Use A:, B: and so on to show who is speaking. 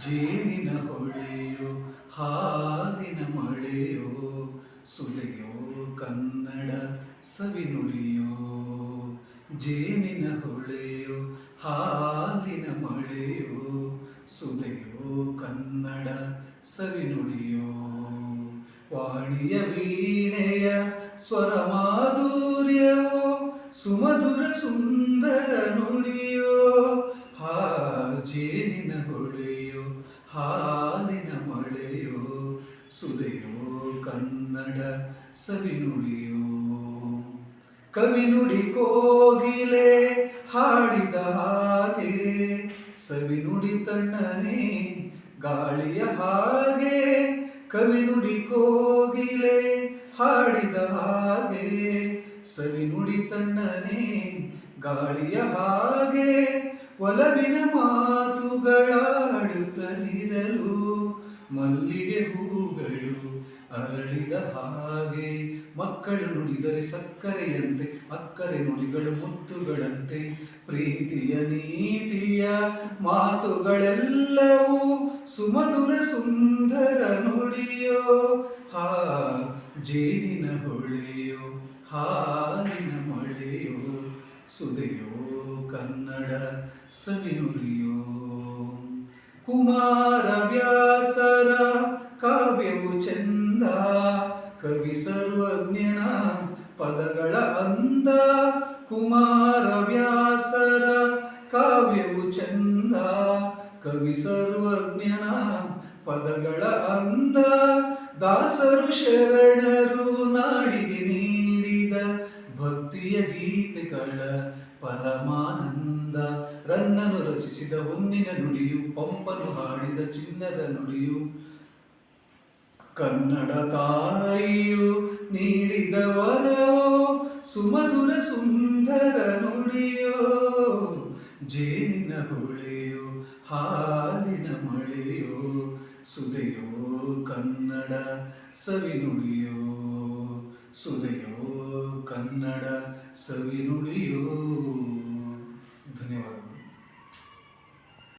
A: ಜೇನಿನ ಹೊಳೆಯೋ ಹಾಲಿನ ಮಳೆಯೋ ಸುಲೆಯೋ ಕನ್ನಡ ಸವಿನುಡಿಯೋ. ಜೇನಿನ ಹೊಳೆಯೋ ಹಾಲಿನ ಮಳೆಯೋ ಸುಲೆಯೋ ಕನ್ನಡ ಸವಿನುಡಿಯೋ. ವಾಣಿಯ ವೀಣೆಯ ಸ್ವರ ಮಾಧುರ್ಯವೋ ಸುಮಧುರ ಸುಂದರ ನುಡಿಯೋ. ಜೇನಿನ ಹೊಳೆಯೋ ಹಾಲಿನ ಮಳೆಯೋ ಸುಲೆಯೋ ಕನ್ನಡ ಸವಿನುಡಿಯೋ. ಕವಿನುಡಿ ಕೋಗಿಲೆ ಹಾಡಿದ ಹಾಗೆ ಸವಿನುಡಿ ತಣ್ಣನೆ ಗಾಳಿಯ ಹಾಗೆ. ಕವಿನುಡಿ ಕೋಗಿಲೆ ಹಾಡಿದ ಹಾಗೆ ಸವಿನುಡಿ ತಣ್ಣನೆ ಗಾಳಿಯ ಹಾಗೆ. ಒಲವಿನ ಮಾತುಗಳಾಡುತ್ತಲಿರಲು ಮಲ್ಲಿಗೆ ಹೂಗಳು ಅರಳಿದ ಹಾಗೆ. ಮಕ್ಕಳು ನುಡಿದರೆ ಸಕ್ಕರೆಯಂತೆ ಅಕ್ಕರೆ ನುಡಿಗಳು ಮುತ್ತುಗಳಂತೆ. ಪ್ರೀತಿಯ ನೀತಿಯ ಮಾತುಗಳೆಲ್ಲವೂ ಸುಮಧುರ ಸುಂದರ ನುಡಿಯೋ. ಜೇನಿನ ಹೊಳೆಯೋ ಹಾಲಿನ ಮಳೆಯೋ ಸುಲೆಯೋ ಕನ್ನಡ ಸವಿನುಡಿಯೋ. ಕುಮಾರ ವ್ಯಾಸರ ಕಾವ್ಯವು ಚಂದ ಕವಿ ಸರ್ವಜ್ಞನ ಪದಗಳ ಅಂದ. ಕುಮಾರ ವ್ಯಾಸರ ಕಾವ್ಯವು ಚಂದ ಕವಿ ಸರ್ವಜ್ಞನ ಪದಗಳ ಅಂದ. ದಾಸರು ಶರಣರು ನಾಡಿಗೆ ನೀಡಿದ ಭಕ್ತಿಯ ಗೀತೆಗಳ ಪರಮಾನಂದ. ರನ್ನನು ರಚಿಸಿದ ಹೊನ್ನಿನ ನುಡಿಯು ಪಂಪನು ಹಾಡಿದ ಚಿನ್ನದ ನುಡಿಯು. ಕನ್ನಡ ತಾಯಿಯು ನೀಡಿದ ವರವೋ ಸುಮಧುರ ಸುಂದರ ನುಡಿಯೋ. ಜೇನಿನ ಹೊಳೆಯೋ ಹಾಲಿನ ಮಳೆಯೋ ಸುಲೆಯೋ ಕನ್ನಡ ಸವಿನುಡಿಯೋ. ಸುಲೆಯೋ ಕನ್ನಡ ಸವಿನುಡಿಯೋ. ಧನ್ಯವಾದ.